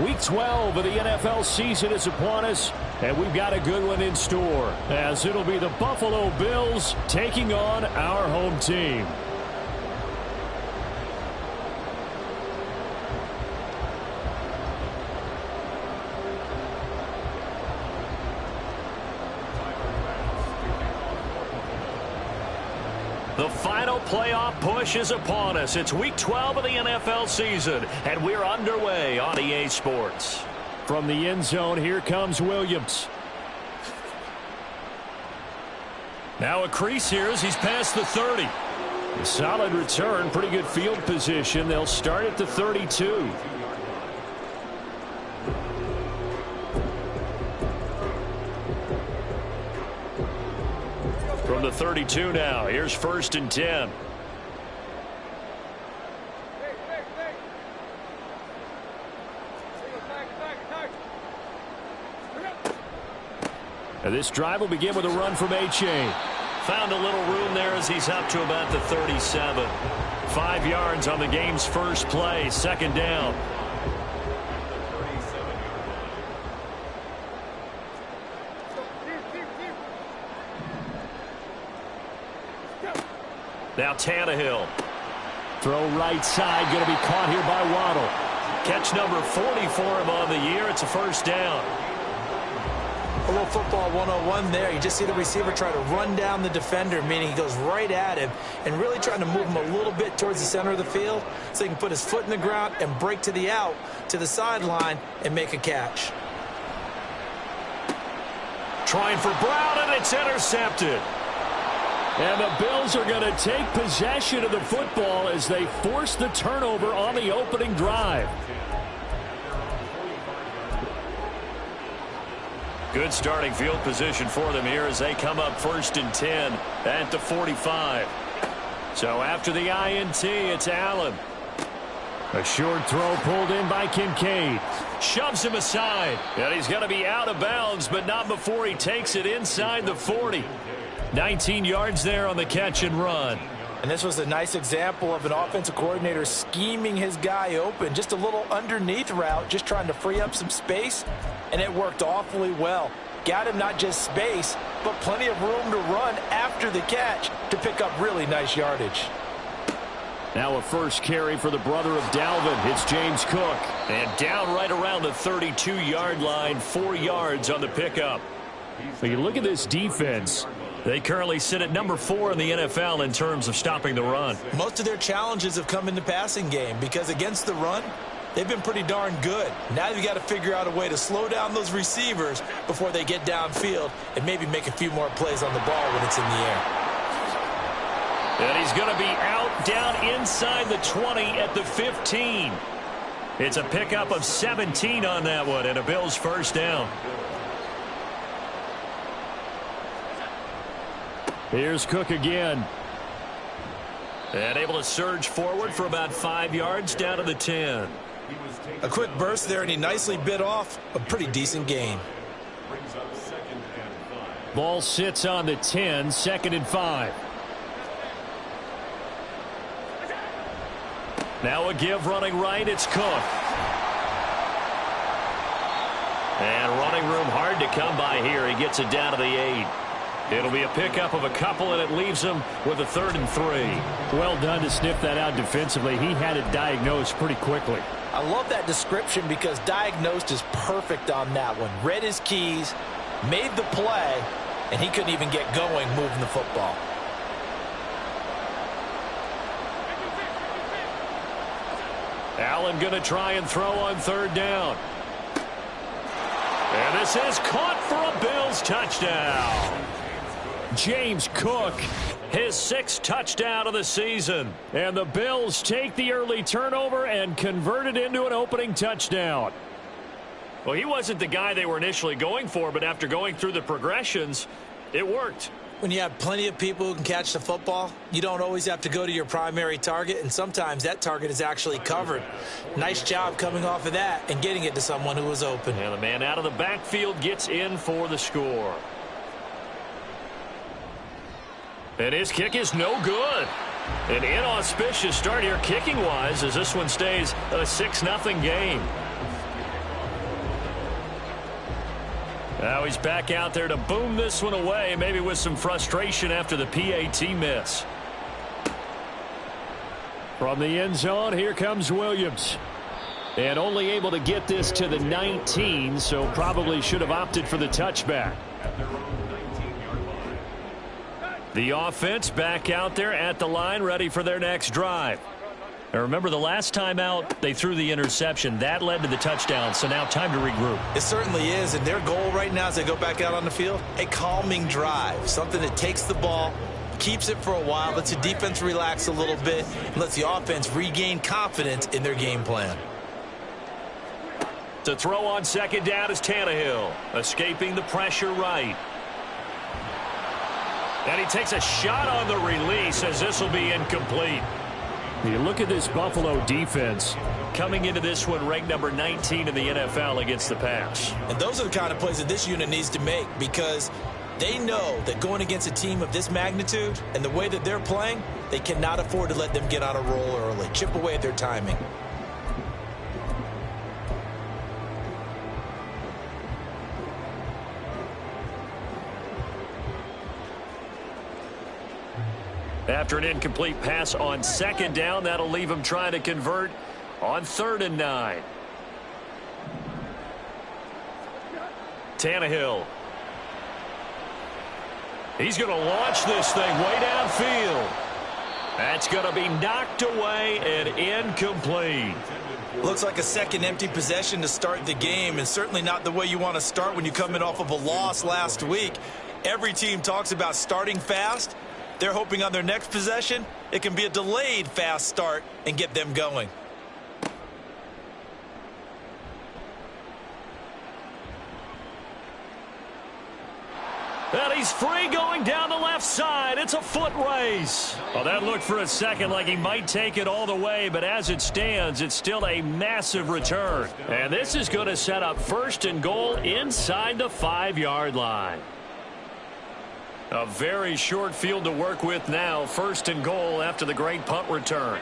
Week 12 of the NFL season is upon us, and we've got a good one in store, as it'll be the Buffalo Bills taking on our home team. The final playoff push is upon us. It's Week 12 of the NFL season, and we're underway on EA Sports. From the end zone, here comes Williams. Now a crease here as he's past the 30. A solid return, pretty good field position. They'll start at the 32. From the 32 now, here's 1st and 10. And this drive will begin with a run from H.A. Found a little room there as he's up to about the 37. 5 yards on the game's first play, 2nd down. Now Tannehill. Throw right side, going to be caught here by Waddle. Catch number 40 for him on the year. It's a 1st down. A little football 101 there. You just see the receiver try to run down the defender, meaning he goes right at him and really trying to move him a little bit towards the center of the field so he can put his foot in the ground and break to the out, to the sideline, and make a catch. Trying for Brown, and it's intercepted. And the Bills are going to take possession of the football as they force the turnover on the opening drive. Good starting field position for them here as they come up 1st and 10 at the 45. So after the INT, it's Allen. A short throw pulled in by Kincaid. Shoves him aside. And he's going to be out of bounds, but not before he takes it inside the 40. 19 yards there on the catch and run. And this was a nice example of an offensive coordinator scheming his guy open. Just a little underneath route, just trying to free up some space, and it worked awfully well. Got him not just space, but plenty of room to run after the catch to pick up really nice yardage. Now a first carry for the brother of Dalvin. It's James Cook. And down right around the 32-yard line, 4 yards on the pickup. When you look at this defense, they currently sit at number 4 in the NFL in terms of stopping the run. Most of their challenges have come in the passing game because against the run, they've been pretty darn good. Now you've got to figure out a way to slow down those receivers before they get downfield and maybe make a few more plays on the ball when it's in the air. And he's going to be out down inside the 20 at the 15. It's a pickup of 17 on that one and a Bills 1st down. Here's Cook again. And able to surge forward for about 5 yards down to the 10. A quick burst there, and he nicely bit off a pretty decent gain. Ball sits on the 10, 2nd and 5. Now a give running right, it's Cook. And running room hard to come by here. He gets it down to the 8. It'll be a pickup of a couple, and it leaves him with a 3rd and 3. Well done to sniff that out defensively. He had it diagnosed pretty quickly. I love that description because diagnosed is perfect on that one. Read his keys, made the play, and he couldn't even get going moving the football. Allen going to try and throw on 3rd down. And this is caught for a Bills touchdown. James Cook, his 6th touchdown of the season. And the Bills take the early turnover and convert it into an opening touchdown. Well, he wasn't the guy they were initially going for, but after going through the progressions, it worked. When you have plenty of people who can catch the football, you don't always have to go to your primary target, and sometimes that target is actually covered. Nice job coming off of that and getting it to someone who was open. And the man out of the backfield gets in for the score. And his kick is no good. An inauspicious start here kicking-wise as this one stays a 6-0 game. Now he's back out there to boom this one away, maybe with some frustration after the PAT miss. From the end zone, here comes Williams. And only able to get this to the 19, so probably should have opted for the touchback. The offense back out there at the line, ready for their next drive. Now remember, the last time out, they threw the interception. That led to the touchdown, so now time to regroup. It certainly is, and their goal right now as they go back out on the field, a calming drive, something that takes the ball, keeps it for a while, lets the defense relax a little bit, and lets the offense regain confidence in their game plan. To throw on second down is Tannehill, escaping the pressure right. And he takes a shot on the release as this will be incomplete. You look at this Buffalo defense coming into this one ranked number 19 in the NFL against the pass. And those are the kind of plays that this unit needs to make, because they know that going against a team of this magnitude and the way that they're playing, they cannot afford to let them get on a roll early, chip away at their timing. After an incomplete pass on second down, that'll leave him trying to convert on 3rd and 9. Tannehill. He's going to launch this thing way downfield. That's going to be knocked away and incomplete. Looks like a second empty possession to start the game, and certainly not the way you want to start when you come in off of a loss last week. Every team talks about starting fast. They're hoping on their next possession, it can be a delayed fast start and get them going. And he's free going down the left side. It's a foot race. Well, that looked for a second like he might take it all the way, but as it stands, it's still a massive return. And this is going to set up 1st and goal inside the 5-yard line. A very short field to work with now. 1st and goal after the great punt return.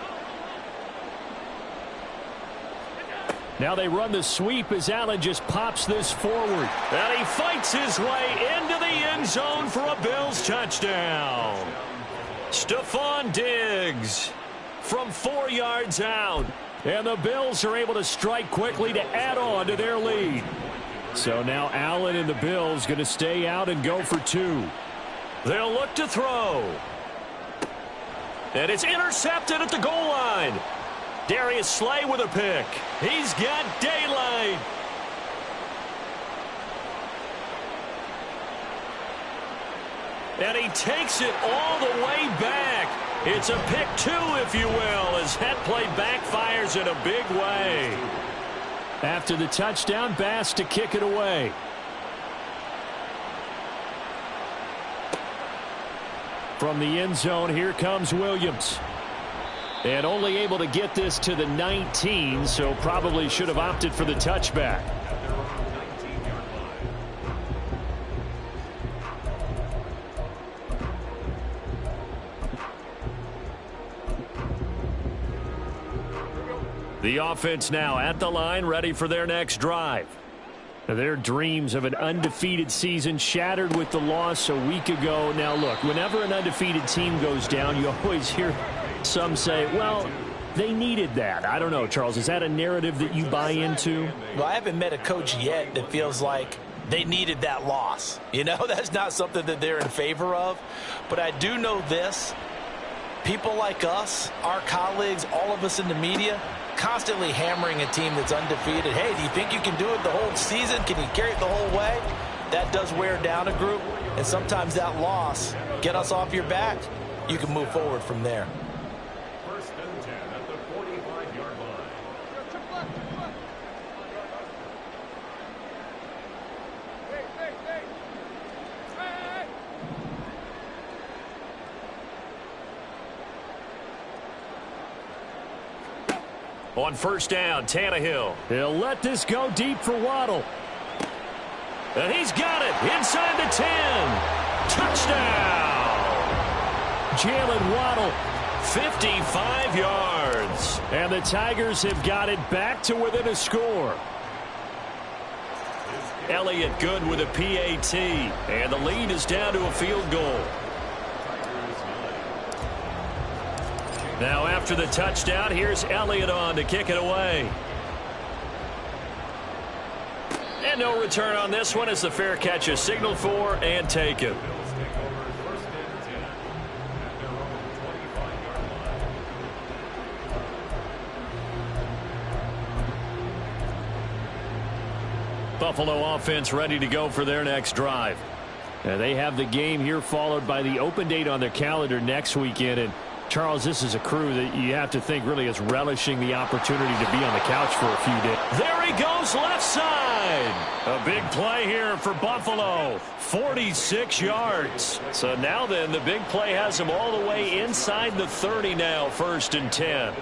Now they run the sweep as Allen just pops this forward. And he fights his way into the end zone for a Bills touchdown. Stephon Diggs from 4 yards out. And the Bills are able to strike quickly to add on to their lead. So now Allen and the Bills going to stay out and go for 2. They'll look to throw. And it's intercepted at the goal line. Darius Slay with a pick. He's got daylight. And he takes it all the way back. It's a pick 2, if you will, as that play backfires in a big way. After the touchdown, Bass to kick it away. From the end zone, here comes Williams. And only able to get this to the 19, so probably should have opted for the touchback. The offense now at the line, ready for their next drive. Their dreams of an undefeated season shattered with the loss a week ago. Now, look, whenever an undefeated team goes down, you always hear some say, well, they needed that. I don't know, Charles. Is that a narrative that you buy into? Well, I haven't met a coach yet that feels like they needed that loss. You know, that's not something that they're in favor of. But I do know this. People like us, our colleagues, all of us in the media, constantly hammering a team that's undefeated. Hey, do you think you can do it the whole season? Can you carry it the whole way? That does wear down a group, and sometimes that loss, get us off your back, you can move forward from there. 1st and 10 at the 45-yard line. On 1st down, Tannehill. He'll let this go deep for Waddle. And he's got it inside the 10. Touchdown. Jalen Waddle, 55 yards. And the Tigers have got it back to within a score. Elliott good with a PAT. And the lead is down to a field goal. Now after the touchdown, here's Elliott on to kick it away. And no return on this one as the fair catch is signaled for and taken. Buffalo offense ready to go for their next drive. They have the game here followed by the open date on their calendar next weekend. And Charles, this is a crew that you have to think really is relishing the opportunity to be on the couch for a few days. There he goes, left side. A big play here for Buffalo. 46 yards. So now then, the big play has him all the way inside the 30 now, 1st and 10.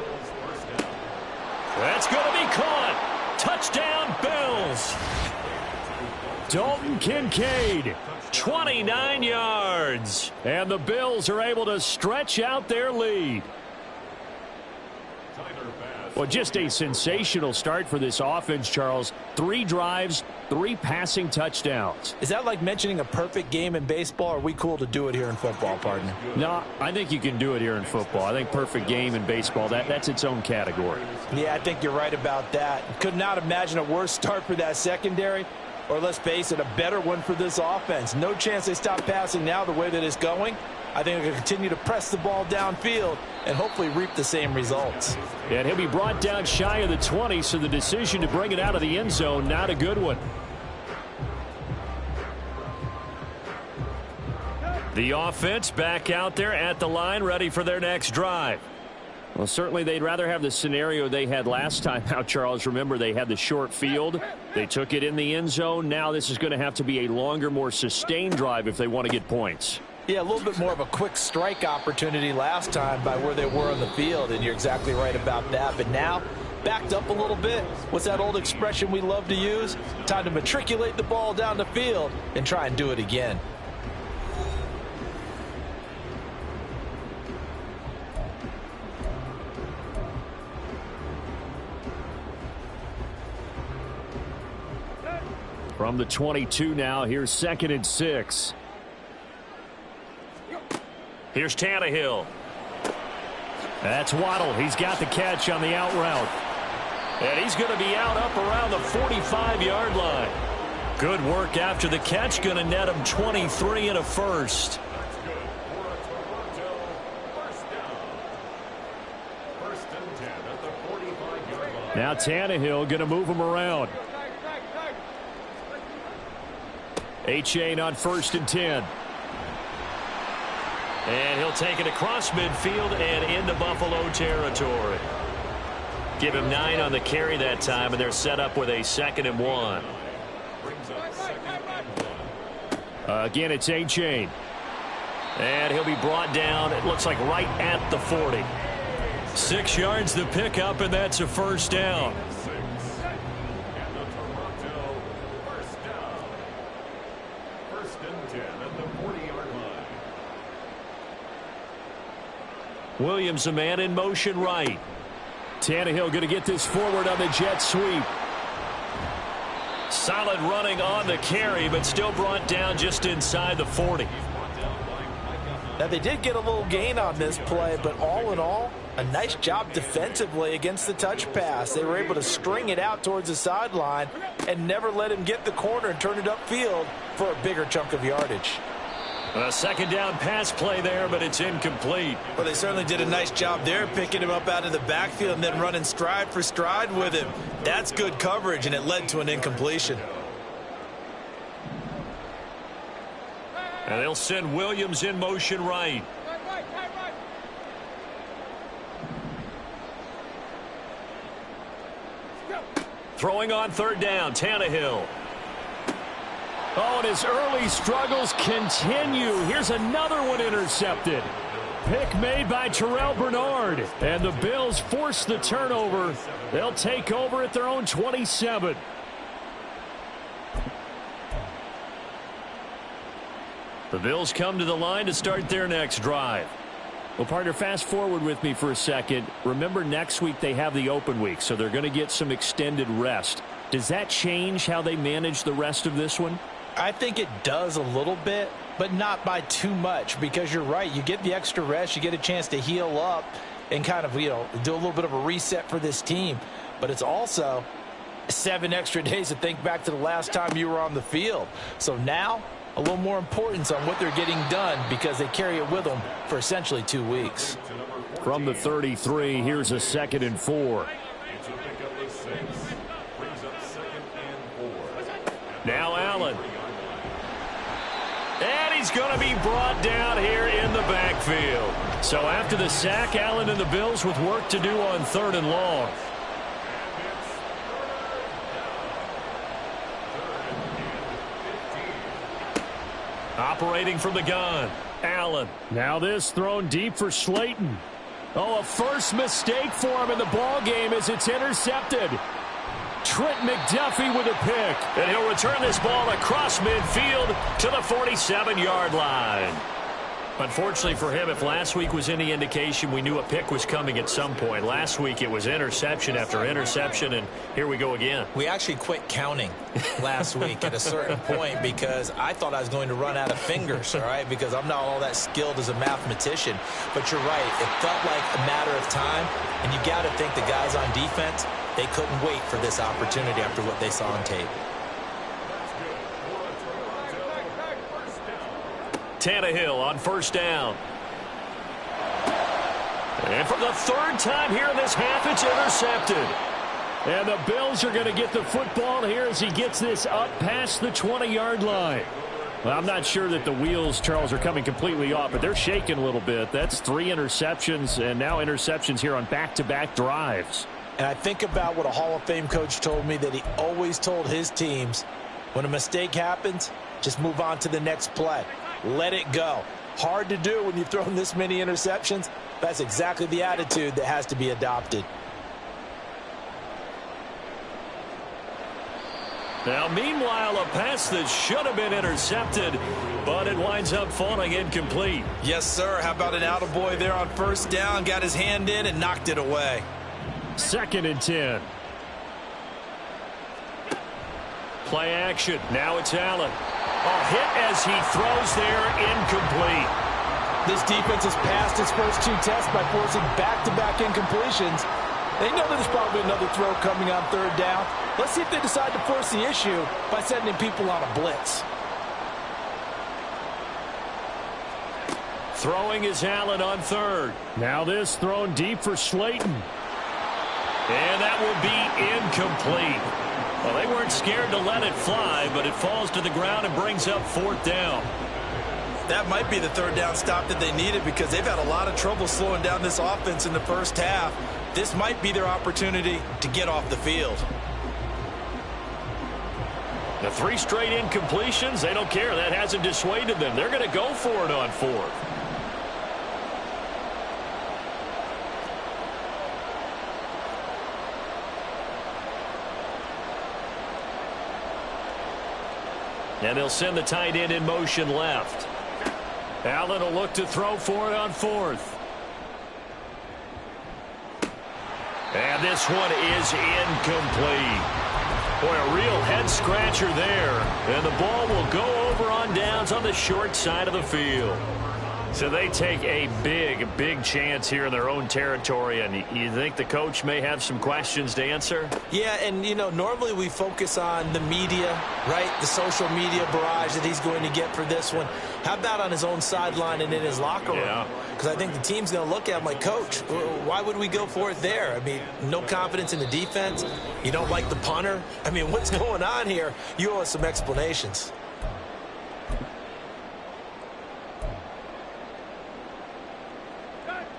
That's going to be caught. Touchdown, Bills. Dalton Kincaid, 29 yards. And the Bills are able to stretch out their lead. Well, just a sensational start for this offense, Charles. 3 drives, 3 passing touchdowns. Is that like mentioning a perfect game in baseball, or are we cool to do it here in football, partner? No, I think you can do it here in football. I think perfect game in baseball, that's its own category. Yeah, I think you're right about that. Could not imagine a worse start for that secondary. Or let's face it, a better one for this offense. No chance they stop passing now the way that it's going. I think they're going to continue to press the ball downfield and hopefully reap the same results. And he'll be brought down shy of the 20, so the decision to bring it out of the end zone, not a good one. The offense back out there at the line, ready for their next drive. Well, certainly they'd rather have the scenario they had last time out, Charles. Remember, they had the short field. They took it in the end zone. Now this is going to have to be a longer, more sustained drive if they want to get points. Yeah, a little bit more of a quick strike opportunity last time by where they were on the field, and you're exactly right about that. But now, backed up a little bit. What's that old expression we love to use? Time to matriculate the ball down the field and try and do it again. From the 22 now, here's 2nd and 6. Here's Tannehill. That's Waddle. He's got the catch on the out route. And he's going to be out up around the 45-yard line. Good work after the catch. Going to net him 23 and a first. Now Tannehill going to move him around. A-Chain on 1st and 10. And he'll take it across midfield and into Buffalo territory. Give him 9 on the carry that time, and they're set up with a 2nd and 1. Again, it's A-Chain. And he'll be brought down, it looks like right at the 40. 6 yards the pickup, and that's a 1st down. Williams, a man in motion right. Tannehill going to get this forward on the jet sweep. Solid running on the carry, but still brought down just inside the 40. Now, they did get a little gain on this play, but all in all, a nice job defensively against the touch pass. They were able to string it out towards the sideline and never let him get the corner and turn it upfield for a bigger chunk of yardage. A 2nd down pass play there, but it's incomplete. Well, they certainly did a nice job there, picking him up out of the backfield and then running stride for stride with him. That's good coverage, and it led to an incompletion. And they'll send Williams in motion right. Throwing on 3rd down, Tannehill. Oh, and his early struggles continue. Here's another one intercepted. Pick made by Terrell Bernard. And the Bills force the turnover. They'll take over at their own 27. The Bills come to the line to start their next drive. Well, partner, fast forward with me for a second. Remember, next week they have the open week, so they're going to get some extended rest. Does that change how they manage the rest of this one? I think it does a little bit, but not by too much, because you're right. You get the extra rest. You get a chance to heal up and kind of, do a little bit of a reset for this team. But it's also 7 extra days to think back to the last time you were on the field. So now, a little more importance on what they're getting done because they carry it with them for essentially 2 weeks. From the 33, here's a 2nd and 4. Now Allen. And he's going to be brought down here in the backfield. So after the sack, Allen and the Bills with work to do on 3rd and long. Operating from the gun, Allen. Now this thrown deep for Slayton. Oh, a first mistake for him in the ball game as it's intercepted. Trent McDuffie with a pick. And he'll return this ball across midfield to the 47-yard line. Unfortunately for him, if last week was any indication, we knew a pick was coming at some point. Last week it was interception after interception, and here we go again. We actually quit counting last week at a certain point because I thought I was going to run out of fingers, all right, because I'm not all that skilled as a mathematician. But you're right. It felt like a matter of time, and you got to think the guys on defense, they couldn't wait for this opportunity after what they saw on tape. Tannehill on 1st down. And for the 3rd time here in this half, it's intercepted. And the Bills are going to get the football here as he gets this up past the 20-yard line. Well, I'm not sure that the wheels, Charles, are coming completely off, but they're shaking a little bit. That's 3 interceptions, and now interceptions here on back-to-back drives. And I think about what a Hall of Fame coach told me, that he always told his teams, when a mistake happens, just move on to the next play. Let it go. Hard to do when you've thrown this many interceptions. That's exactly the attitude that has to be adopted. Now, meanwhile, a pass that should have been intercepted, but it winds up falling incomplete. Yes, sir. How about an attaboy there on 1st down? Got his hand in and knocked it away. 2nd and 10. Play action. Now it's Allen. A hit as he throws there, incomplete. This defense has passed its first 2 tests by forcing back-to-back incompletions. They know that there's probably another throw coming on 3rd down. Let's see if they decide to force the issue by sending people on a blitz. Throwing is Allen on 3rd. Now this thrown deep for Slayton. And that will be incomplete. Well, they weren't scared to let it fly, but it falls to the ground and brings up 4th down. That might be the 3rd down stop that they needed because they've had a lot of trouble slowing down this offense in the first half. This might be their opportunity to get off the field. The 3 straight incompletions, they don't care. That hasn't dissuaded them. They're going to go for it on 4th. And they'll send the tight end in motion left. Allen will look to throw for it on 4th. And this one is incomplete. Boy, a real head-scratcher there. And the ball will go over on downs on the short side of the field. So they take a big chance here in their own territory, and you think the coach may have some questions to answer? Yeah, and, normally we focus on the media, right? The social media barrage that he's going to get for this one. How about on his own sideline and in his locker room? Yeah. Because I think the team's going to look at him like, Coach, why would we go for it there? I mean, no confidence in the defense. You don't like the punter. I mean, what's going on here? You owe us some explanations.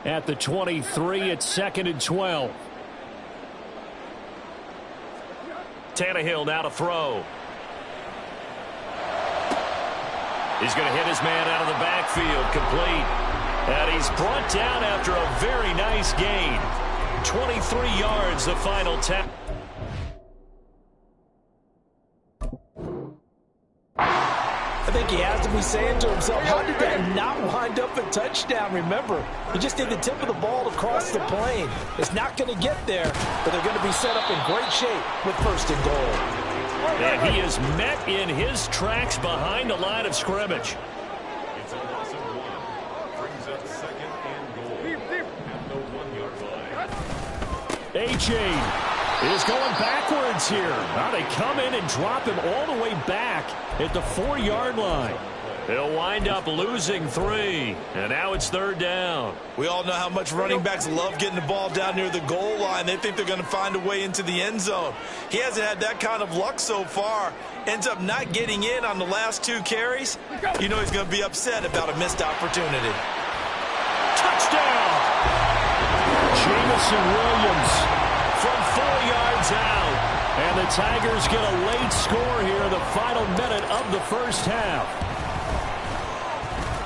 At the 23, it's 2nd and 12. Tannehill now to throw. He's going to hit his man out of the backfield, complete. And he's brought down after a very nice gain. 23 yards, the final tap. I think he has to be saying to himself, how did that not wind up a touchdown? Remember, you just need the tip of the ball to cross the plane. It's not going to get there, but they're going to be set up in great shape with 1st and goal. And he is met in his tracks behind the line of scrimmage. It's a loss of 1. Brings up 2nd and goal at the 1-yard line. A-Chain is going backwards here. Now they come in and drop him all the way back at the 4-yard line. He'll wind up losing 3, and now it's 3rd down. We all know how much running backs love getting the ball down near the goal line. They think they're going to find a way into the end zone. He hasn't had that kind of luck so far. Ends up not getting in on the last 2 carries. You know he's going to be upset about a missed opportunity. Touchdown! Jamison Williams from 4 yards out. And the Tigers get a late score here in the final minute of the 1st half.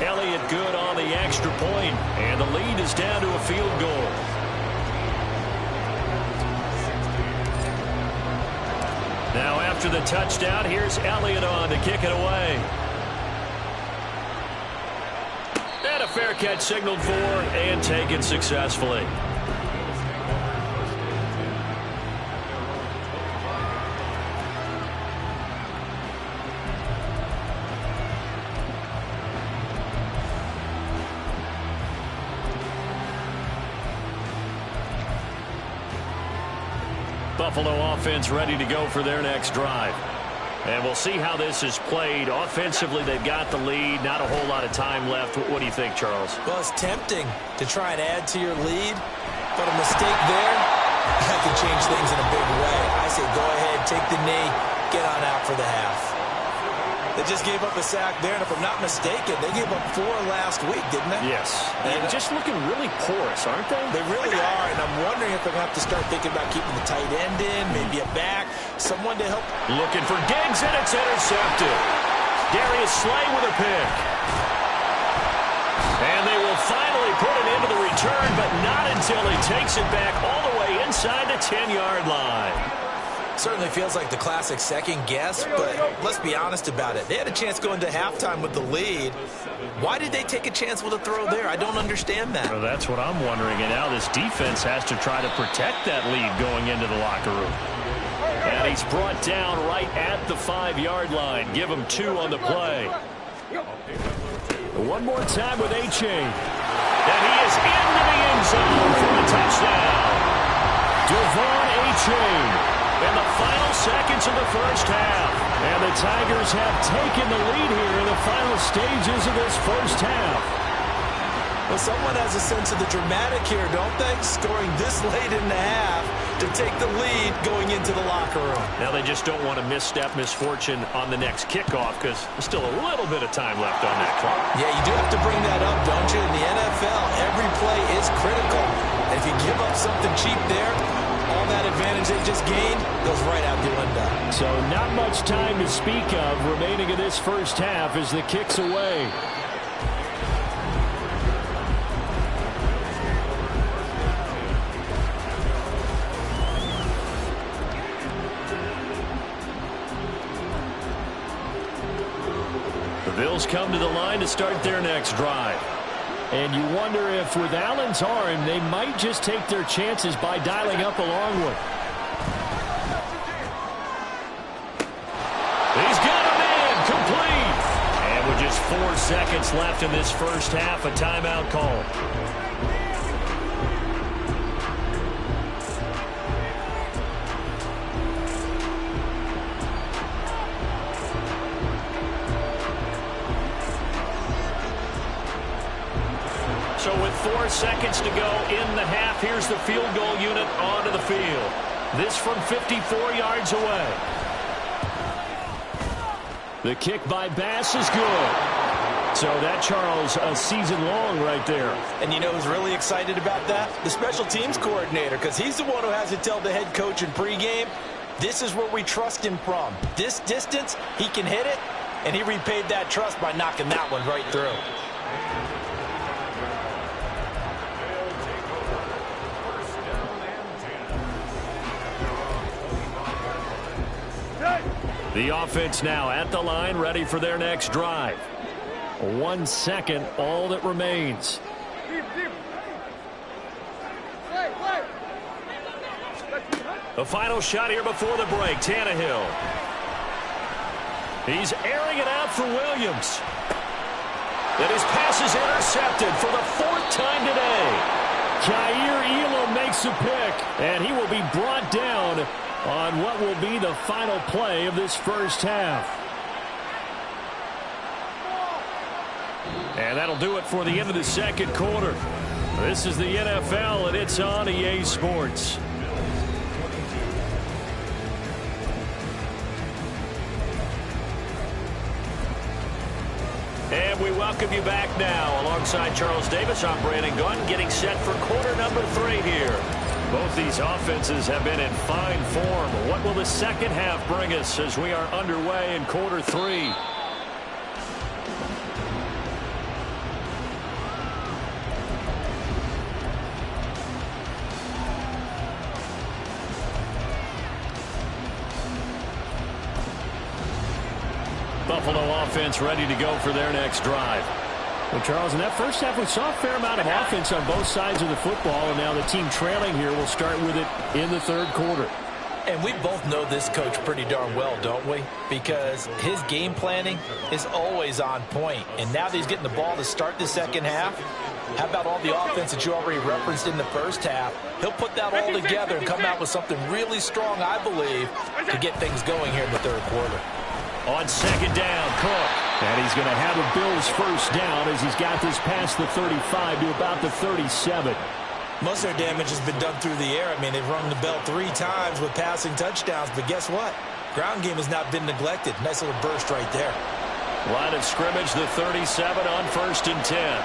Elliott good on the extra point, and the lead is down to a field goal. Now after the touchdown, here's Elliott on to kick it away. And a fair catch signaled for and taken successfully. Buffalo offense ready to go for their next drive. And we'll see how this is played. Offensively, they've got the lead. Not a whole lot of time left. What do you think, Charles? Well, it's tempting to try and add to your lead, but a mistake there, that can change things in a big way. I say go ahead, take the knee, get on out for the half. They just gave up a sack there, and if I'm not mistaken, they gave up 4 last week, didn't they? Yes. And just looking really porous, aren't they? They really are, and I'm wondering if they're going to have to start thinking about keeping the tight end in, maybe a back, someone to help. Looking for Diggs, and it's intercepted. Darius Slay with a pick. And they will finally put it into the return, but not until he takes it back all the way inside the 10-yard line. Certainly feels like the classic second guess, but let's be honest about it. They had a chance going to halftime with the lead. Why did they take a chance with a throw there? I don't understand that. Well, that's what I'm wondering. And now this defense has to try to protect that lead going into the locker room. And he's brought down right at the 5-yard line. Give him 2 on the play. One more time with A-Chain. And he is into the end zone for a touchdown. Devon A-Chain. In the final seconds of the 1st half. And the Tigers have taken the lead here in the final stages of this 1st half. Well, someone has a sense of the dramatic here, don't they? Scoring this late in the half to take the lead going into the locker room. Now they just don't want to misstep misfortune on the next kickoff because there's still a little bit of time left on that clock. Yeah, you do have to bring that up, don't you? In the NFL, every play is critical. And if you give up something cheap there, all that advantage they just gained goes right out the window. So not much time to speak of remaining in this 1st half as the kick's away. The Bills come to the line to start their next drive. And you wonder if with Allen's arm, they might just take their chances by dialing up a long one. He's got a man complete. And with just 4 seconds left in this 1st half, a timeout call. So with 4 seconds to go in the half, here's the field goal unit onto the field. This from 54 yards away. The kick by Bass is good. So that, Charles, a season long right there. And you know who's really excited about that? The special teams coordinator, because he's the one who has to tell the head coach in pregame, this is where we trust him from. This distance, he can hit it, and he repaid that trust by knocking that one right through. The offense now at the line, ready for their next drive. 1 second, all that remains. The final shot here before the break, Tannehill. He's airing it out for Williams. And his pass is intercepted for the 4th time today. Jair Elam makes a pick, and he will be brought down on what will be the final play of this first half. And that'll do it for the end of the second quarter. This is the NFL, and it's on EA Sports. And we welcome you back now. Alongside Charles Davis, I'm Brandon Gunn, getting set for quarter number 3 here. Both these offenses have been in fine form. What will the second half bring us as we are underway in quarter 3? Buffalo offense ready to go for their next drive. Well, Charles, in that first half, we saw a fair amount of offense on both sides of the football, and now the team trailing here will start with it in the third quarter. And we both know this coach pretty darn well, don't we? Because his game planning is always on point. And now that he's getting the ball to start the second half, how about all the offense that you already referenced in the first half? He'll put that all together and come out with something really strong, I believe, to get things going here in the third quarter. On second down, Cook. And he's going to have the Bills first down as he's got this past the 35 to about the 37. Most of their damage has been done through the air. I mean, they've rung the bell 3 times with passing touchdowns. But guess what? Ground game has not been neglected. Nice little burst right there. Line of scrimmage, the 37 on 1st and 10.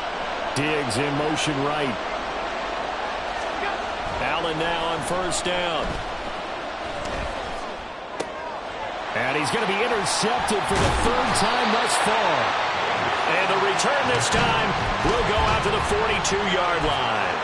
Diggs in motion right. Allen now on 1st down. And he's going to be intercepted for the 3rd time thus far. And the return this time will go out to the 42-yard line.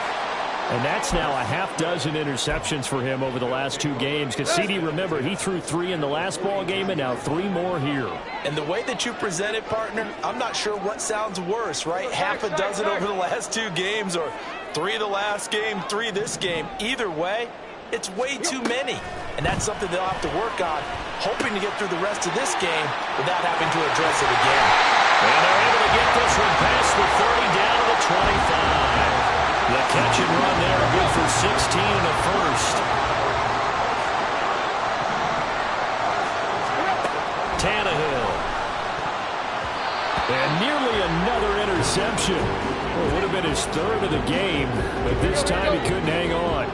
And that's now a half dozen interceptions for him over the last 2 games. Because, CD, remember, he threw 3 in the last ball game and now 3 more here. And the way that you present it, partner, I'm not sure what sounds worse, right? Half a dozen over the last 2 games or 3 the last game, 3 this game. Either way, it's way too many. And that's something they'll have to work on, hoping to get through the rest of this game without having to address it again. And they're able to get this one past the 30 down to the 25. The catch and run there, good for 16 and a first. Tannehill. And nearly another interception. Well, it would have been his 3rd of the game, but this time he couldn't hang on.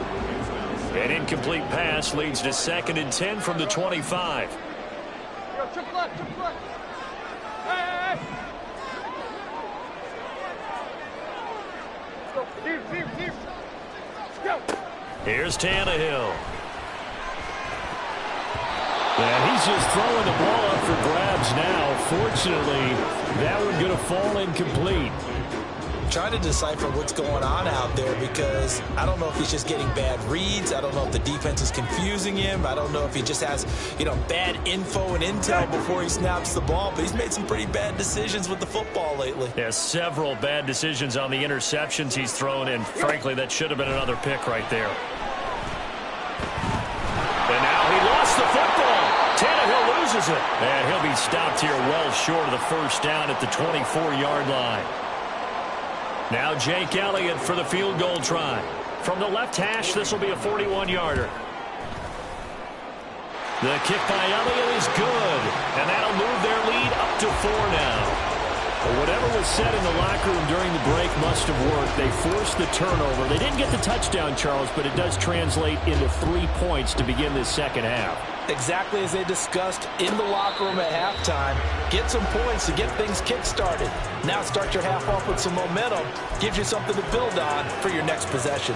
An incomplete pass leads to 2nd and 10 from the 25. Here's Tannehill. And he's just throwing the ball up for grabs now. Fortunately, that one going to fall incomplete. Trying to decipher what's going on out there because I don't know if he's just getting bad reads. I don't know if the defense is confusing him. I don't know if he just has, bad info and intel before he snaps the ball. But he's made some pretty bad decisions with the football lately. Yeah, several bad decisions on the interceptions he's thrown, and frankly, that should have been another pick right there. And now he lost the football. Tannehill loses it. And he'll be stopped here well short of the first down at the 24-yard line. Now Jake Elliott for the field goal try. From the left hash, this will be a 41-yarder. The kick by Elliott is good, and that'll move their lead up to 4 now. But whatever was said in the locker room during the break must have worked. They forced the turnover. They didn't get the touchdown, Charles, but it does translate into 3 points to begin this second half. Exactly as they discussed in the locker room at halftime. Get some points to get things kick-started. Now start your half off with some momentum. Gives you something to build on for your next possession.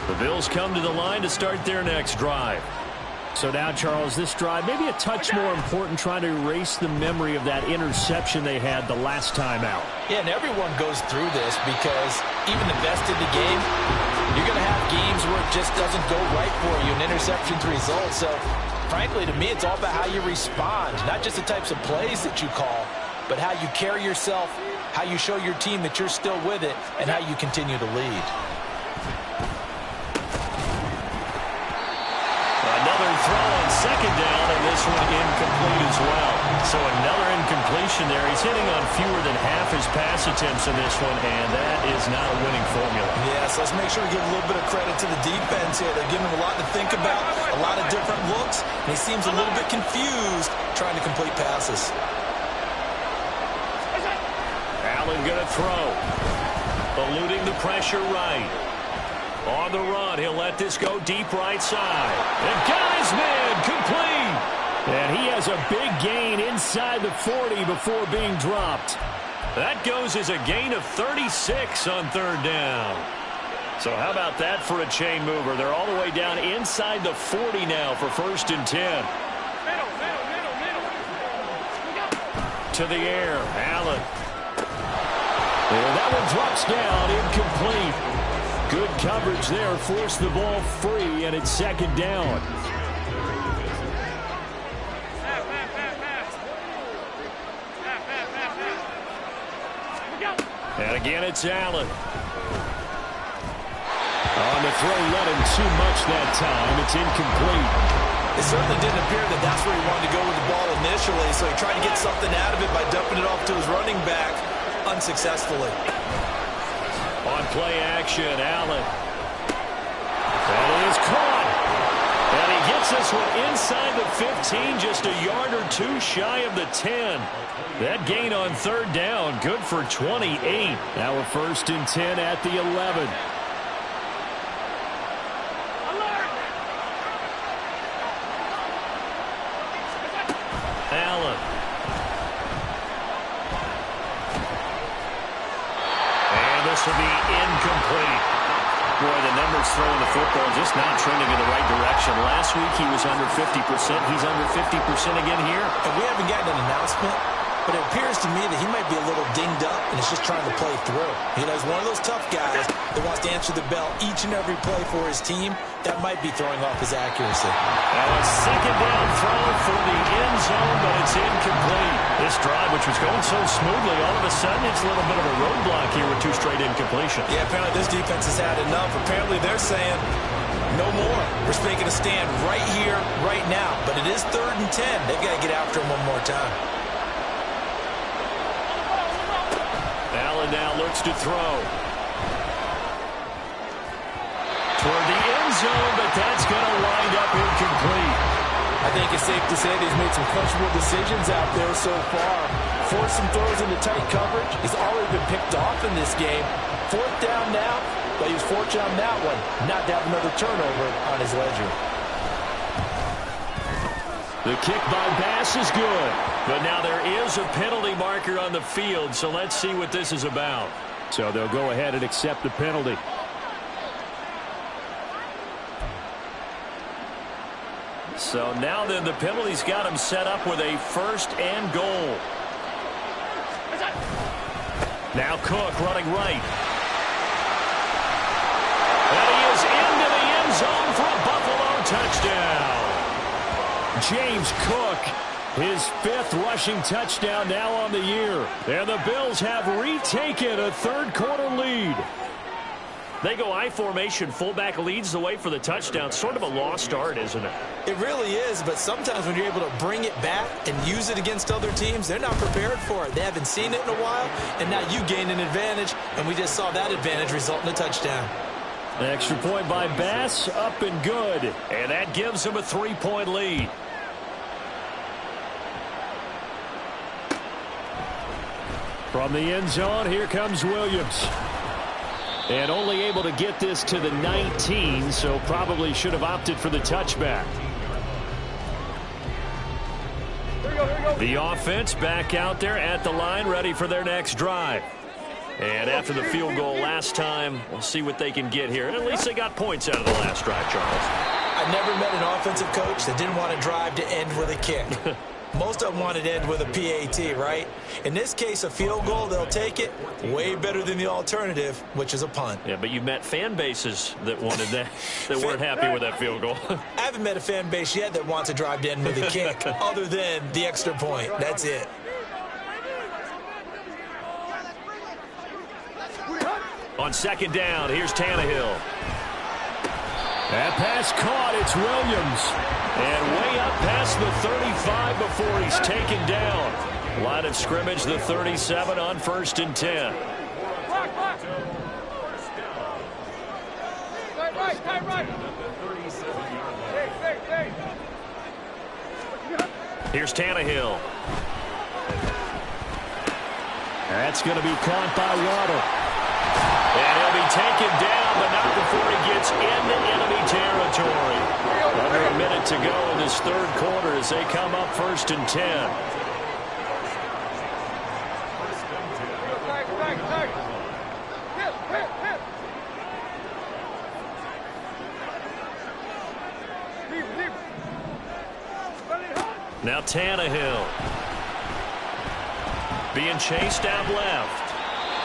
The Bills come to the line to start their next drive. So now, Charles, this drive maybe a touch more important, trying to erase the memory of that interception they had the last time out. Yeah, and everyone goes through this because even the best in the game, You're going to have games where it just doesn't go right for you, and interceptions result. So, frankly, to me, it's all about how you respond, not just the types of plays that you call, but how you carry yourself, how you show your team that you're still with it, and how you continue to lead. Another throw on second down, and this one incomplete as well. So another incompletion there. He's hitting on fewer than half his pass attempts in this one, and that is not a winning formula. Yeah, so let's make sure we give a little bit of credit to the defense here. They're giving him a lot to think about, a lot of different looks, and he seems a little bit confused trying to complete passes. Allen going to throw. Eluding the pressure right. On the run, he'll let this go deep right side. And got his man, complete. And he has a big gain inside the 40 before being dropped. That goes as a gain of 36 on third down. So how about that for a chain mover? They're all the way down inside the 40 now for 1st and 10. To the air, Allen. And that one drops down, incomplete. Good coverage there, forced the ball free, and it's 2nd down. And again, it's Allen. On the throw, let him too much that time. It's incomplete. It certainly didn't appear that that's where he wanted to go with the ball initially, so he tried to get something out of it by dumping it off to his running back unsuccessfully. On play action, Allen. That is caught. And he gets this one inside the 15, just a yard or two shy of the 10. That gain on third down, good for 28. Now we're 1st and 10 at the 11. Allen. And this will be incomplete. Boy, the numbers throwing the football just not trending in the right direction. Last week he was under 50%. He's under 50% again here. And we haven't gotten an announcement, but it appears to me that he might be a little dinged up and is just trying to play through. You know, he's one of those tough guys that wants to answer the bell each and every play for his team. That might be throwing off his accuracy. Now a 2nd down throw for the end zone, but it's incomplete. This drive, which was going so smoothly, all of a sudden it's a little bit of a roadblock here with 2 straight incompletions. Yeah, apparently this defense has had enough. Apparently they're saying no more. We're making a stand right here, right now. But it is 3rd and 10. They've got to get after him one more time. Allen now looks to throw. Toward the end zone, but that's going to wind up incomplete. I think it's safe to say that he's made some questionable decisions out there so far. Forced some throws into tight coverage. He's already been picked off in this game. 4th down now, but he was fortunate on that one not to have another turnover on his ledger. The kick by Bass is good, but now there is a penalty marker on the field, so let's see what this is about. So they'll go ahead and accept the penalty. So now then the penalty's got him set up with a 1st and goal. Now Cook running right. And he is into the end zone for a Buffalo touchdown. James Cook, his 5th rushing touchdown now on the year. And the Bills have retaken a 3rd quarter lead. They go I formation. Fullback leads the way for the touchdown. Sort of a lost art, isn't it? It really is, but sometimes when you're able to bring it back and use it against other teams, they're not prepared for it. They haven't seen it in a while, and now you gain an advantage, and we just saw that advantage result in a touchdown. An extra point by Bass, up and good. And that gives him a 3-point lead. From the end zone, here comes Williams. And only able to get this to the 19, so probably should have opted for the touchback. The offense back out there at the line, ready for their next drive. And after the field goal last time, we'll see what they can get here. At least they got points out of the last drive, Charles. I've never met an offensive coach that didn't want a drive to end with a kick. Most of them want it to end with a PAT, right? In this case, a field goal, they'll take it. Way better than the alternative, which is a punt. Yeah, but you've met fan bases that wanted that, that weren't happy with that field goal. I haven't met a fan base yet that wants to drive to end with a kick, other than the extra point. That's it. On second down, here's Tannehill. That pass caught. It's Williams. And way up past the 35 before he's taken down. Line of scrimmage, the 37 on 1st and 10. Here's Tannehill. That's going to be caught by Waddle. And he'll be taken down, but not before he gets into enemy territory. Under a minute to go in this third quarter as they come up 1st and 10. Now Tannehill being chased out left.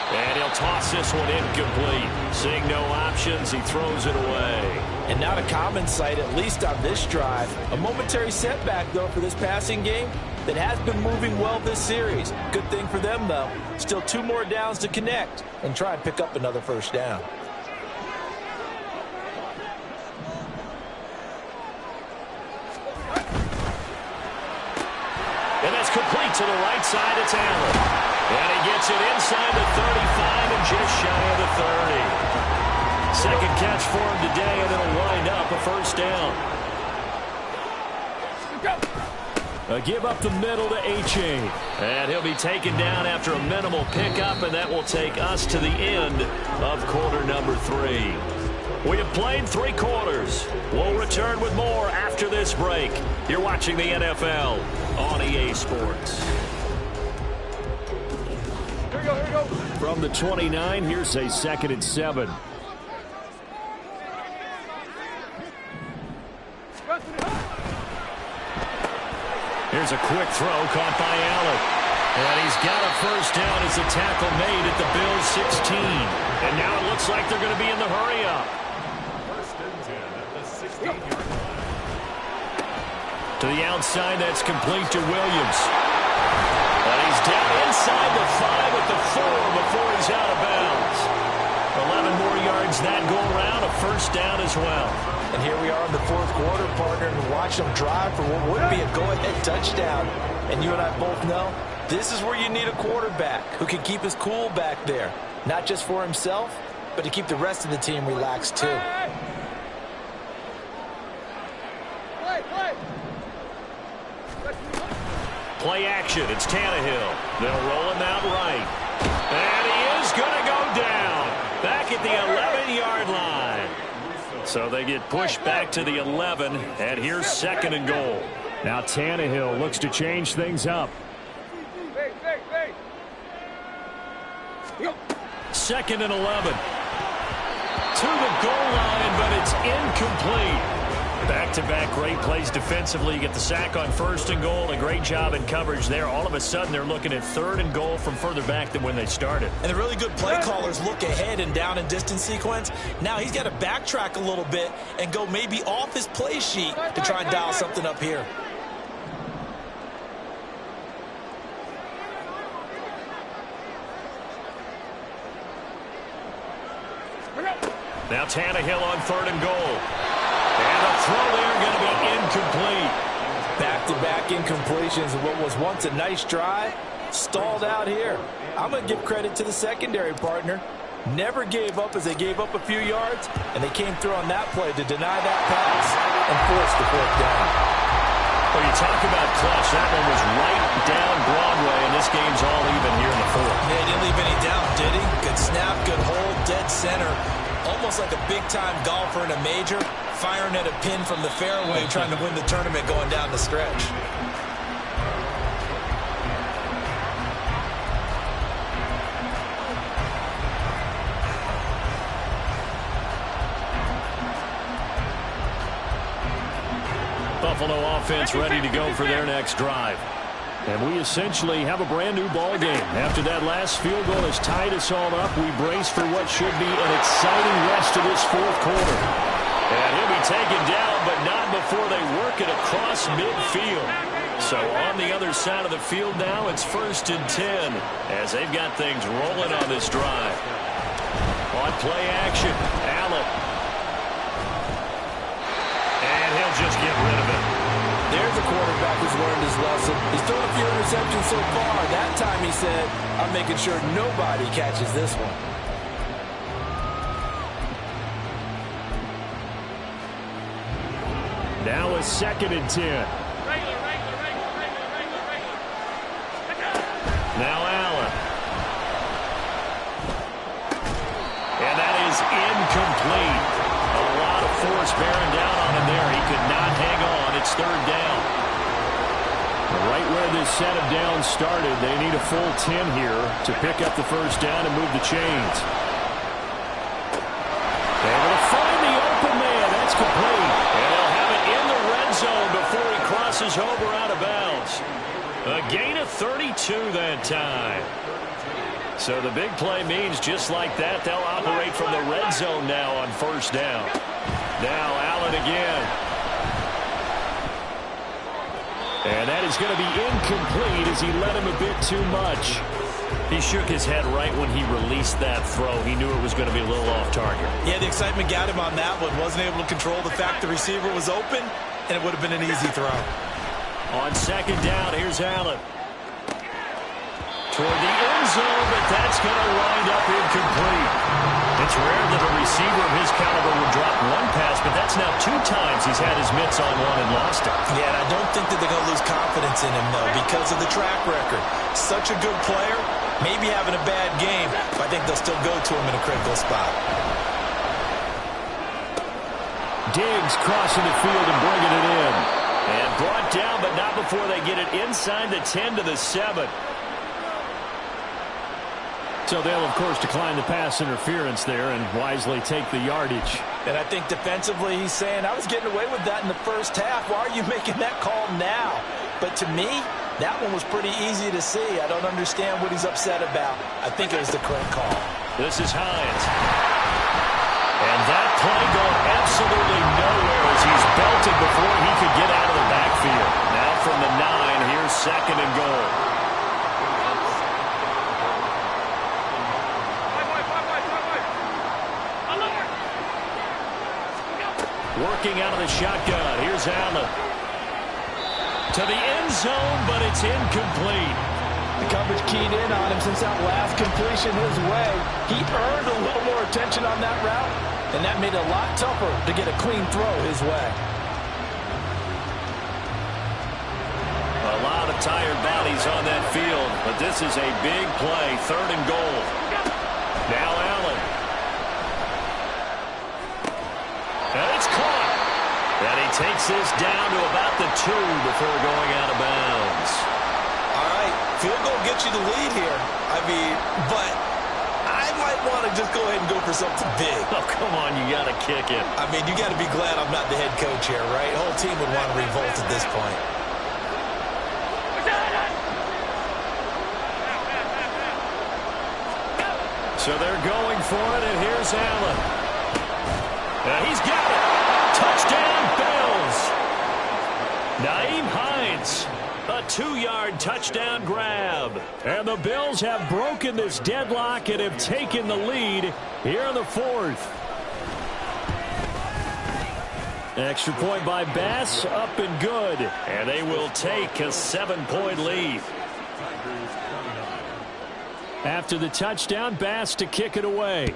And he'll toss this one incomplete. Seeing no options, he throws it away. And not a common sight, at least on this drive. A momentary setback, though, for this passing game that has been moving well this series. Good thing for them, though. Still 2 more downs to connect and try and pick up another first down. And that's complete to the right side. It's Allen. And he gets it inside the 35 and just shy of the 30. Second catch for him today, and it'll wind up a first down. A give up the middle to H.A. And he'll be taken down after a minimal pickup, and that will take us to the end of quarter number 3. We have played 3 quarters. We'll return with more after this break. You're watching the NFL on EA Sports. Here we go. From the 29, here's a 2nd and 7. Here's a quick throw caught by Allen. And he's got a first down as the tackle made at the Bills' 16. And now it looks like they're going to be in the hurry-up. 1st and 10 at the 16-yard line. To the outside, that's complete to Williams. And he's down inside the 5 at the 4 before he's out of bounds. 11 more yards that go around, a first down as well. And here we are in the 4th quarter, partner, and watch them drive for what would be a go-ahead touchdown. And you and I both know this is where you need a quarterback who can keep his cool back there. Not just for himself, but to keep the rest of the team relaxed too. Play action. It's Tannehill. They'll roll him out right. And he is going to go down. Back at the 11-yard line. So they get pushed back to the 11. And here's 2nd and goal. Now Tannehill looks to change things up. 2nd and 11. To the goal line, but it's incomplete. Back-to-back great plays defensively. You get the sack on 1st and goal. A great job in coverage there. All of a sudden, they're looking at 3rd and goal from further back than when they started. And the really good play callers look ahead and down and distance sequence. Now he's got to backtrack a little bit and go maybe off his play sheet to try and dial something up here. Now Tannehill on 3rd and goal. And a throw there going to be incomplete. Back-to-back incompletions of what was once a nice drive, stalled out here. I'm going to give credit to the secondary partner. Never gave up as they gave up a few yards, and they came through on that play to deny that pass and force the 4th down. Well, you talk about clutch. That one was right down Broadway, and this game's all even here in the 4th. Yeah, he didn't leave any doubt, did he? Good snap, good hold, dead center. Almost like a big-time golfer in a major, firing at a pin from the fairway, trying to win the tournament going down the stretch. Buffalo offense ready to go for their next drive. And we essentially have a brand new ball game. After that last field goal has tied us all up, we brace for what should be an exciting rest of this fourth quarter. And he'll be taken down, but not before they work it across midfield. So on the other side of the field now, it's 1st and 10 as they've got things rolling on this drive. On play action, Allen. And he'll just get rid of it. There's a quarterback who's learned his lesson. He's thrown a few interceptions so far. That time he said, I'm making sure nobody catches this one. Now a 2nd and 10. Now Allen. And that is incomplete. A lot of force bearing down on him there. He could not hang on. It's 3rd down. Right where this set of downs started, they need a full 10 here to pick up the 1st down and move the chains. Able to find the open man. That's complete. And they'll have it in the red zone before he crosses over out of bounds. A gain of 32 that time. So the big play means just like that, they'll operate from the red zone now on 1st down. Now Allen again. And that is going to be incomplete as he led him a bit too much. He shook his head right when he released that throw. He knew it was going to be a little off target. Yeah, the excitement got him on that one. Wasn't able to control the fact the receiver was open, and it would have been an easy throw. On 2nd down, here's Allen. Toward the end zone, but that's going to wind up incomplete. It's rare that a receiver of his caliber would drop one pass, but that's now 2 times he's had his mitts on one and lost it. Yeah, and I don't think that they're going to lose confidence in him, though, because of the track record. Such a good player, maybe having a bad game, but I think they'll still go to him in a critical spot. Diggs crossing the field and bringing it in. And brought down, but not before they get it inside the 10 to the 7. So they'll, of course, decline the pass interference there and wisely take the yardage. And I think defensively he's saying, I was getting away with that in the first half. Why are you making that call now? But to me, that one was pretty easy to see. I don't understand what he's upset about. I think it was the correct call. This is Hines. And that play going absolutely nowhere as he's belted before he could get out of the backfield. Now from the 9, here's 2nd and goal. Working out of the shotgun. Here's Allen. To the end zone, but it's incomplete. The coverage keyed in on him since that last completion his way. He earned a little more attention on that route, and that made it a lot tougher to get a clean throw his way. A lot of tired bodies on that field, but this is a big play. 3rd and goal. Now Allen. And it's caught. And he takes this down to about the 2 before going out of bounds. All right, field goal gets you the lead here. I mean, but I might want to just go ahead and go for something big. Oh, come on, you got to kick it. I mean, you got to be glad I'm not the head coach here, right? The whole team would want to revolt at this point. So they're going for it, and here's Allen. And he's got it. Touchdown, Bills. Nyheim Hines, a 2-yard touchdown grab. And the Bills have broken this deadlock and have taken the lead here in the 4th. Extra point by Bass, up and good. And they will take a 7-point lead. After the touchdown, Bass to kick it away.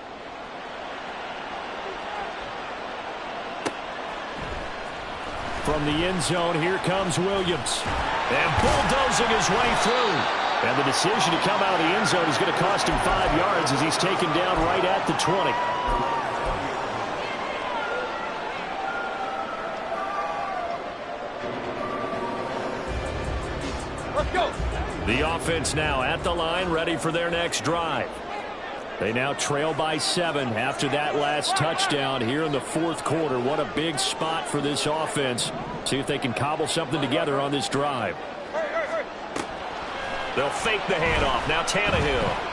From the end zone, here comes Williams. And bulldozing his way through. And the decision to come out of the end zone is going to cost him 5 yards as he's taken down right at the 20. Let's go. The offense now at the line, ready for their next drive. They now trail by 7 after that last touchdown here in the 4th quarter. What a big spot for this offense. See if they can cobble something together on this drive. They'll fake the handoff. Now Tannehill.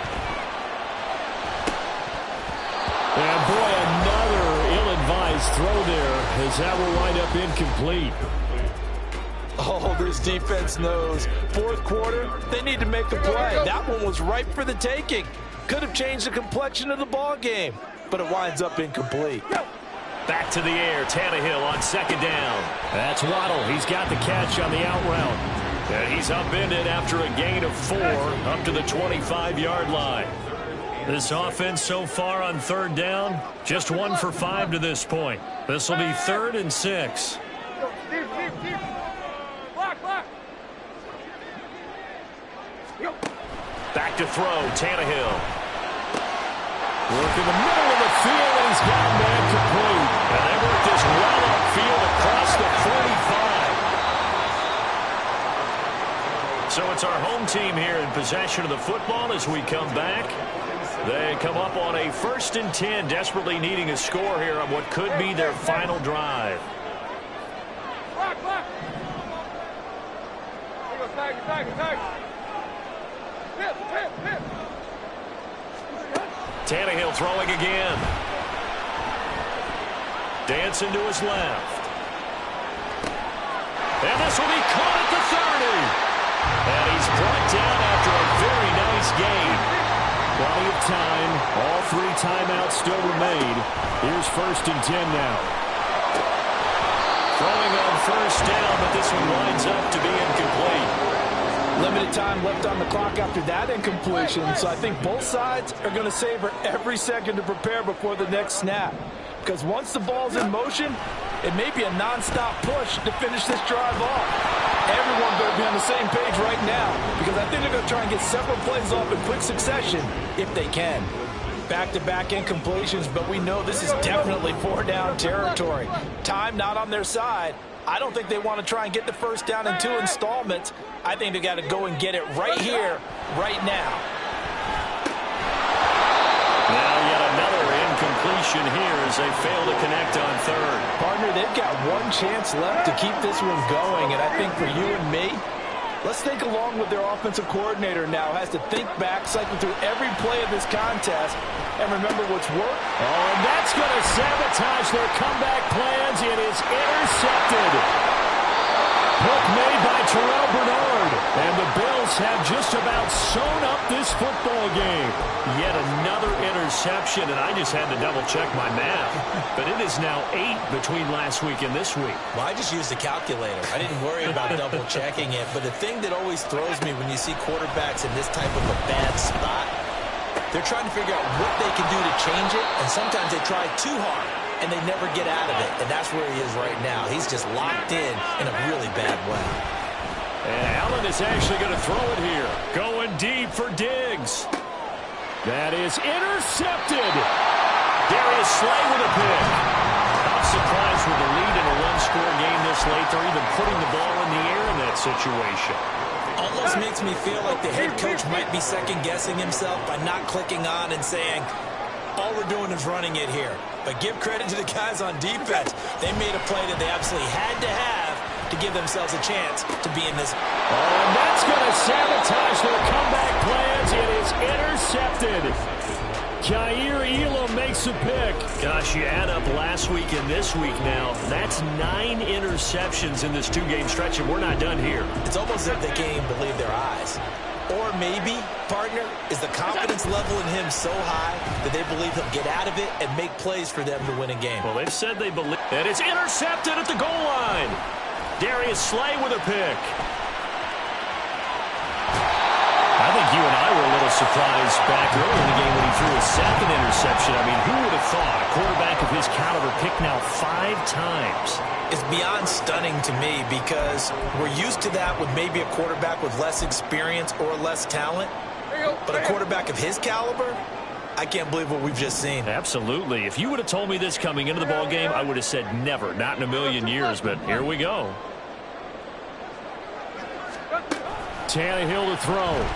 And boy, another ill-advised throw there as that will wind up incomplete. Oh, this defense knows. Fourth quarter, they need to make a play. That one was ripe for the taking. Could have changed the complexion of the ball game, but it winds up incomplete. Back to the air, Tannehill on second down. That's Waddle. He's got the catch on the out route. And he's upended after a gain of 4 up to the 25-yard line. This offense so far on third down, just 1 for 5 to this point. This will be 3rd and 6. Back to throw, Tannehill. Work in the middle of the field, and he's got man complete. And they work this well upfield across the 45. So it's our home team here in possession of the football as we come back. They come up on a 1st and 10, desperately needing a score here on what could be their final drive. Tannehill throwing again. Dancing to his left. And this will be caught at the 30. And he's brought down after a very nice gain. Plenty of time. All 3 timeouts still remain. Here's 1st and 10 now. Throwing on 1st down, but this one winds up to be incomplete. Limited time left on the clock after that incompletion, so I think both sides are going to savor every second to prepare before the next snap. Because once the ball's in motion, it may be a nonstop push to finish this drive off. Everyone better be on the same page right now, because I think they're going to try and get several plays off in quick succession if they can. Back-to-back incompletions, but we know this is definitely 4-down territory. Time not on their side. I don't think they want to try and get the 1st down in 2 installments. I think they got to go and get it right here, right now. Now yet another incompletion here as they fail to connect on 3rd. Partner, they've got 1 chance left to keep this one going, and I think for you and me, let's think along with their offensive coordinator now. Has to think back, cycle through every play of this contest, and remember what's worked. Oh, and that's going to sabotage their comeback plans. It is intercepted. Hook made by Terrell Bernard. And the Bills have just about sewn up this football game. Yet another interception, and I just had to double-check my math. But it is now 8 between last week and this week. Well, I just used a calculator. I didn't worry about double-checking it. But the thing that always throws me when you see quarterbacks in this type of a bad spot, they're trying to figure out what they can do to change it, and sometimes they try too hard, and they never get out of it. And that's where he is right now. He's just locked in a really bad way. And Allen is actually going to throw it here. Going deep for Diggs. That is intercepted. Darius Slay with a pick. Not surprised with the lead in a one-score game this late. They're even putting the ball in the air in that situation. Almost makes me feel like the head coach might be second-guessing himself by not clicking on and saying, all we're doing is running it here. But give credit to the guys on defense. They made a play that they absolutely had to have to give themselves a chance to be in this. Oh, and that's going to sabotage their comeback plans. It is intercepted. Jair Elam makes a pick. Gosh, you add up last week and this week now. That's 9 interceptions in this 2-game stretch, and we're not done here. It's almost as if they can't even believe their eyes. Or maybe, partner, is the confidence level in him so high that they believe he'll get out of it and make plays for them to win a game. Well, they've said they believe. And it's intercepted at the goal line. Darius Slay with a pick. I think you and I were a little surprised back early in the game when he threw a 2nd interception. I mean, who would have thought a quarterback of his caliber picked now 5 times? It's beyond stunning to me because we're used to that with maybe a quarterback with less experience or less talent. But a quarterback of his caliber, I can't believe what we've just seen. Absolutely. If you would have told me this coming into the ball game, I would have said never, not in a million years. But here we go. Tannehill to throw.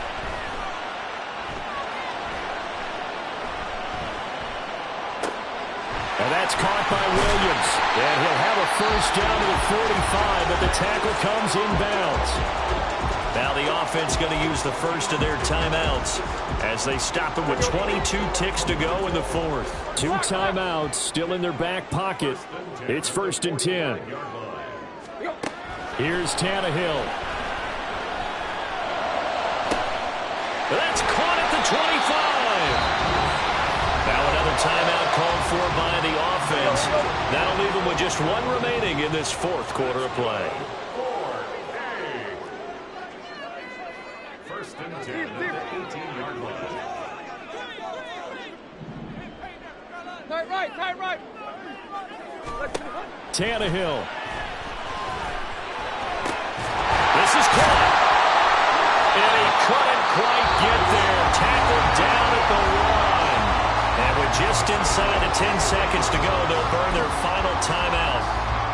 And that's caught by Williams. And he'll have a 1st down to the 45, but the tackle comes inbounds. Now the offense going to use the first of their timeouts as they stop it with 22 ticks to go in the fourth. 2 timeouts still in their back pocket. It's 1st and 10. Here's Tannehill. That's caught at the 25. Now another timeout called for by the offense. That'll leave them with just 1 remaining in this fourth quarter of play. 1st and 10 at the 18-yard line. Tight right. Tannehill. This is caught. And he couldn't quite get there. Tackled down at the 1. And with just inside of 10 seconds to go, they'll burn their final timeout.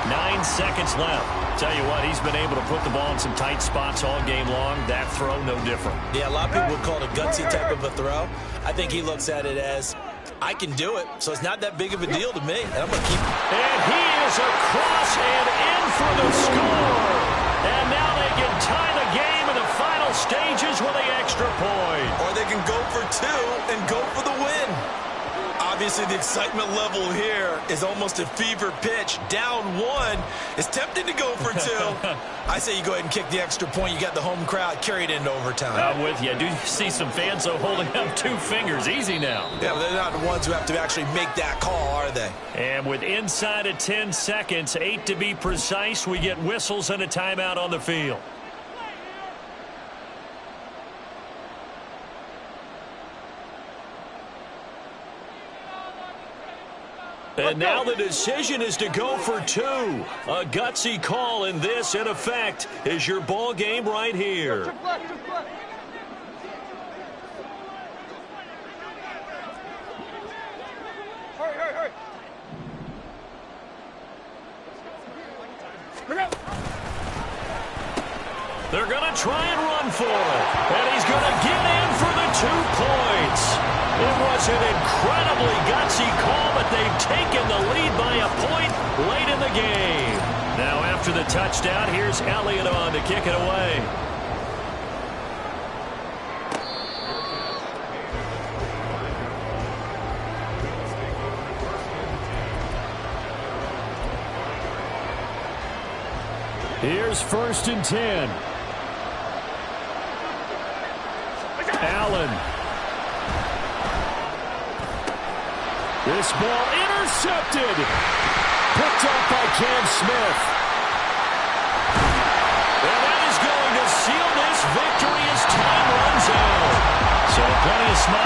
9 seconds left. Tell you what, he's been able to put the ball in some tight spots all game long. That throw, no different. Yeah, a lot of people would call it a gutsy type of a throw. I think he looks at it as, I can do it, so it's not that big of a deal to me. And I'm going to keep. And he is across and in for the score. And now they can tie the game in the final stages with the extra point. Or they can go for 2 and go for the win. Obviously, the excitement level here is almost a fever pitch. Down 1. It's tempting to go for 2. I say you go ahead and kick the extra point. You got the home crowd carried into overtime. I'm with you. I do see some fans, though, holding up 2 fingers. Easy now. Yeah, but they're not the ones who have to actually make that call, are they? And with inside of 10 seconds, 8 to be precise, we get whistles and a timeout on the field. And now the decision is to go for 2. A gutsy call, and this, in effect, is your ball game right here. Hurry. They're going to try and run for it. And he's going to get in for the 2 points. It was an incredibly gutsy call, but they've taken the lead by a point late in the game. Now after the touchdown, here's Elliott on to kick it away. Here's 1st and 10. Allen. This ball intercepted. Picked up by Cam Smith. And that is going to seal this victory as time runs out. So plenty of smiles.